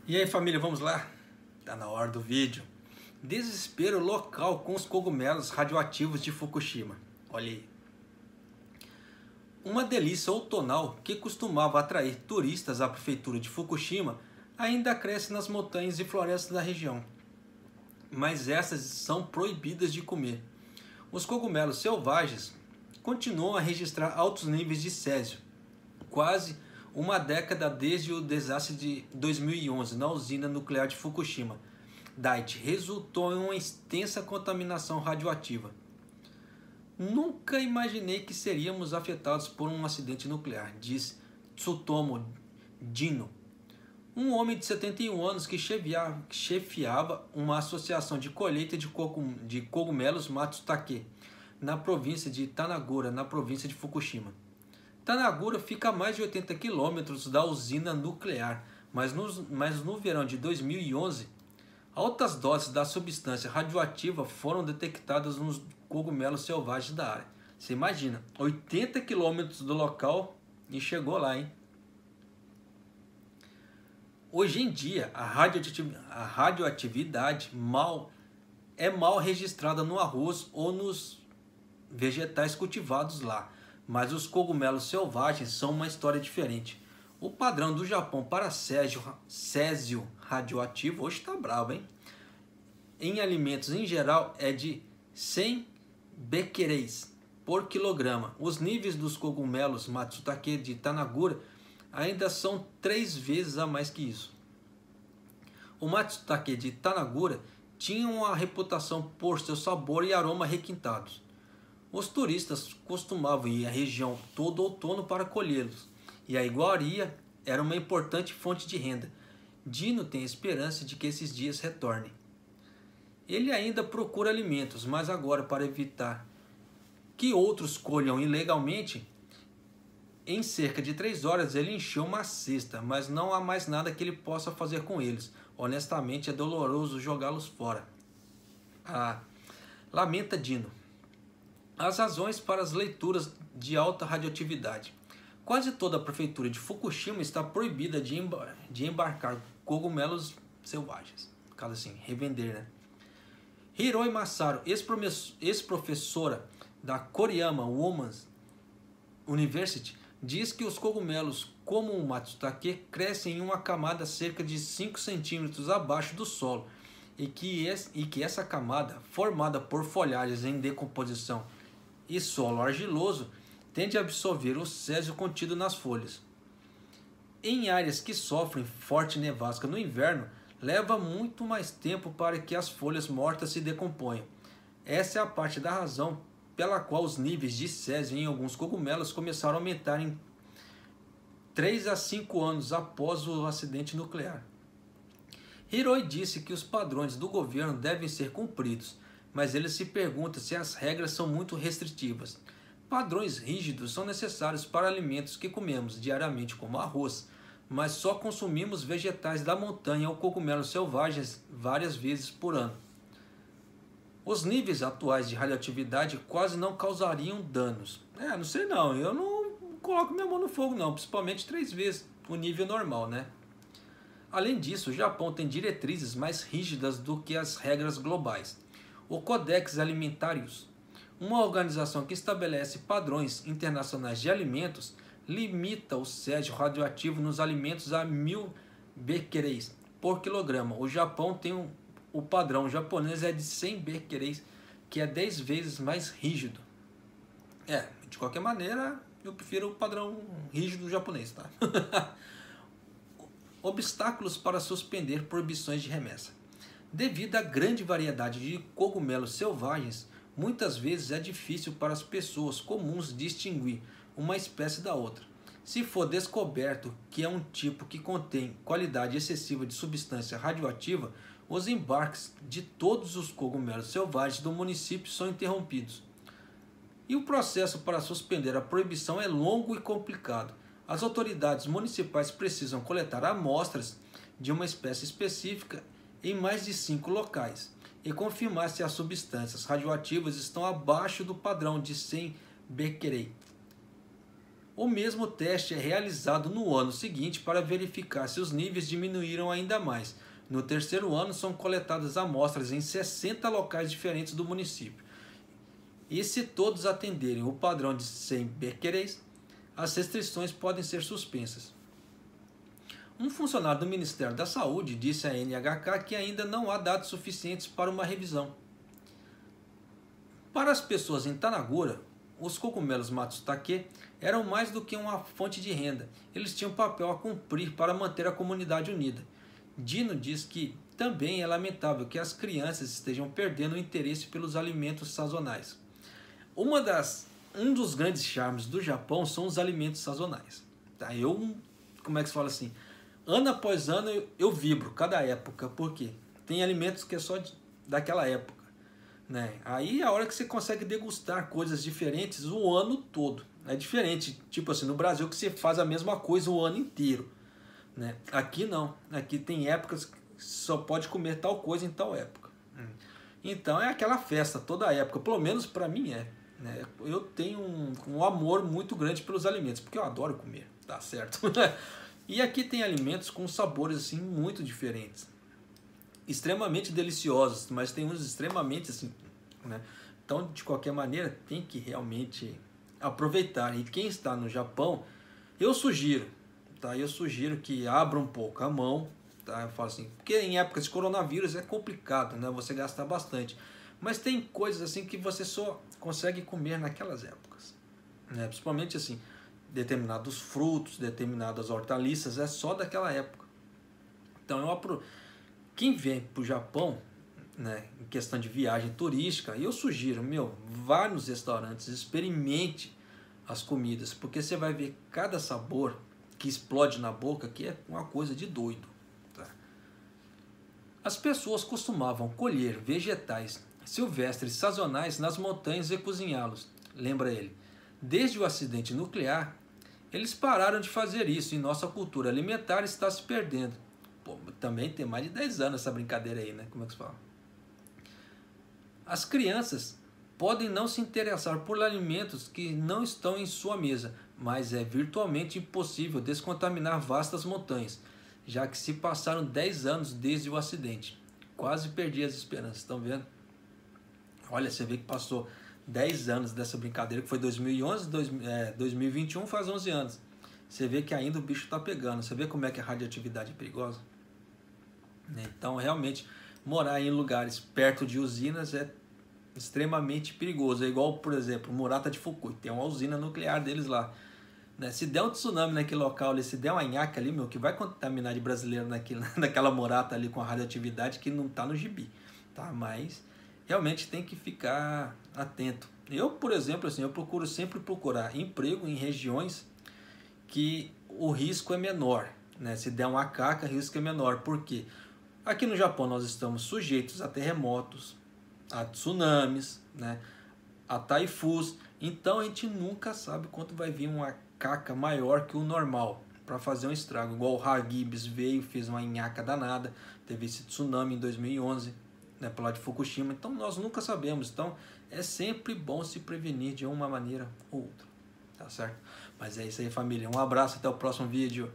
E aí família, vamos lá? Tá na hora do vídeo. Desespero local com os cogumelos radioativos de Fukushima. Olha aí. Uma delícia outonal que costumava atrair turistas à prefeitura de Fukushima ainda cresce nas montanhas e florestas da região. Mas essas são proibidas de comer. Os cogumelos selvagens continuam a registrar altos níveis de césio, quase uma década desde o desastre de 2011 na usina nuclear de Fukushima Daiichi resultou em uma extensa contaminação radioativa. Nunca imaginei que seríamos afetados por um acidente nuclear, diz Tsutomu Dino, um homem de 71 anos que chefiava uma associação de colheita de cogumelos Matsutake, na província de Tanagura, na província de Fukushima. Tanagura fica a mais de 80 quilômetros da usina nuclear, mas no verão de 2011, altas doses da substância radioativa foram detectadas nos cogumelos selvagens da área. Você imagina, 80 quilômetros do local e chegou lá, hein? Hoje em dia, a radioatividade é mal registrada no arroz ou nos vegetais cultivados lá, mas os cogumelos selvagens são uma história diferente. O padrão do Japão para césio radioativo hoje está bravo, hein? Em alimentos em geral é de 100 becqueréis por quilograma. Os níveis dos cogumelos Matsutake de Tanagura ainda são 3 vezes a mais que isso. O Matsutake de Tanagura tinha uma reputação por seu sabor e aroma requintados. Os turistas costumavam ir à região todo outono para colhê-los, e a iguaria era uma importante fonte de renda. Dino tem esperança de que esses dias retornem. Ele ainda procura alimentos, mas agora, para evitar que outros colham ilegalmente, em cerca de 3 horas ele encheu uma cesta, mas não há mais nada que ele possa fazer com eles. Honestamente, é doloroso jogá-los fora. Lamenta Dino. As razões para as leituras de alta radioatividade. Quase toda a prefeitura de Fukushima está proibida de embarcar cogumelos selvagens. No caso assim, revender, né? Hiroi Masaru, ex-professora da Koriyama Women's University, diz que os cogumelos, como o Matsutake, crescem em uma camada cerca de 5 centímetros abaixo do solo e que essa camada, formada por folhagens em decomposição e solo argiloso, tende a absorver o césio contido nas folhas. Em áreas que sofrem forte nevasca no inverno, leva muito mais tempo para que as folhas mortas se decomponham. Essa é a parte da razão pela qual os níveis de césio em alguns cogumelos começaram a aumentar em 3 a 5 anos após o acidente nuclear. Hiroi disse que os padrões do governo devem ser cumpridos, mas ele se pergunta se as regras são muito restritivas. Padrões rígidos são necessários para alimentos que comemos diariamente, como arroz, mas só consumimos vegetais da montanha ou cogumelos selvagens várias vezes por ano. Os níveis atuais de radioatividade quase não causariam danos. Não sei não, eu não coloco minha mão no fogo não, principalmente 3 vezes o nível normal, né? Além disso, o Japão tem diretrizes mais rígidas do que as regras globais. O Codex Alimentarius, uma organização que estabelece padrões internacionais de alimentos, limita o césio radioativo nos alimentos a 1000 becqueréis por quilograma. O Japão tem o padrão japonês é de 100 becqueréis, que é 10 vezes mais rígido. De qualquer maneira, eu prefiro o padrão rígido japonês, tá? Obstáculos para suspender proibições de remessa. Devido à grande variedade de cogumelos selvagens, muitas vezes é difícil para as pessoas comuns distinguir uma espécie da outra. Se for descoberto que é um tipo que contém qualidade excessiva de substância radioativa, os embarques de todos os cogumelos selvagens do município são interrompidos. E o processo para suspender a proibição é longo e complicado. As autoridades municipais precisam coletar amostras de uma espécie específica em mais de 5 locais e confirmar se as substâncias radioativas estão abaixo do padrão de 100 becquerel. O mesmo teste é realizado no ano seguinte para verificar se os níveis diminuíram ainda mais. No terceiro ano, são coletadas amostras em 60 locais diferentes do município. E se todos atenderem o padrão de 100 becqueréis, as restrições podem ser suspensas. Um funcionário do Ministério da Saúde disse à NHK que ainda não há dados suficientes para uma revisão. Para as pessoas em Tanagura, os cogumelos matsutake eram mais do que uma fonte de renda. Eles tinham um papel a cumprir para manter a comunidade unida. Dino diz que também é lamentável que as crianças estejam perdendo o interesse pelos alimentos sazonais. Um dos grandes charmes do Japão são os alimentos sazonais. Tá? Como é que se fala assim? Ano após ano eu vibro, cada época, porque tem alimentos que é só daquela época. Né? Aí é a hora que você consegue degustar coisas diferentes o ano todo. É diferente, tipo assim, no Brasil que você faz a mesma coisa o ano inteiro. Né? Aqui não, aqui tem épocas que só pode comer tal coisa em tal época. Então é aquela festa toda época, pelo menos para mim é. Né? Eu tenho um amor muito grande pelos alimentos, porque eu adoro comer, tá certo? E aqui tem alimentos com sabores assim muito diferentes, extremamente deliciosos, mas tem uns extremamente assim, né? Então de qualquer maneira tem que realmente aproveitar. E quem está no Japão, eu sugiro que abra um pouco a mão, tá? Eu falo assim, porque em épocas de coronavírus é complicado, né? Você gastar bastante, mas tem coisas assim que você só consegue comer naquelas épocas, né? Principalmente assim, determinados frutos, determinadas hortaliças, é só daquela época. Então quem vem para o Japão, né, em questão de viagem turística, eu sugiro, vá nos restaurantes, experimente as comidas, porque você vai ver cada sabor que explode na boca, que é uma coisa de doido. Tá? As pessoas costumavam colher vegetais silvestres sazonais nas montanhas e cozinhá-los, lembra ele. Desde o acidente nuclear, eles pararam de fazer isso e nossa cultura alimentar está se perdendo. Pô, também tem mais de 10 anos essa brincadeira aí, né? Como é que se fala? As crianças podem não se interessar por alimentos que não estão em sua mesa, mas é virtualmente impossível descontaminar vastas montanhas, já que se passaram 10 anos desde o acidente. Quase perdi as esperanças, estão vendo? Olha, você vê que passou 10 anos dessa brincadeira, que foi 2011, 2021 faz 11 anos. Você vê que ainda o bicho está pegando. Você vê como é que a radioatividade é perigosa? Então, realmente, morar em lugares perto de usinas é extremamente perigoso. É igual, por exemplo, Murata de Fukui. Tem uma usina nuclear deles lá. Né? Se der um tsunami naquele local ali, se der uma nhaca ali, que vai contaminar de brasileiro naquela Murata ali com a radioatividade que não está no gibi. Tá? Mas realmente tem que ficar atento. Eu, por exemplo, assim, eu procuro sempre procurar emprego em regiões que o risco é menor. Né? Se der uma caca, o risco é menor. Por quê? Aqui no Japão nós estamos sujeitos a terremotos, a tsunamis, né? A taifus. Então a gente nunca sabe quanto vai vir uma caca maior que o normal para fazer um estrago. Igual o Hagibis veio, fez uma nhaca danada. Teve esse tsunami em 2011, né, pro lado de Fukushima. Então nós nunca sabemos. Então é sempre bom se prevenir de uma maneira ou outra. Tá certo? Mas é isso aí, família. Um abraço, até o próximo vídeo.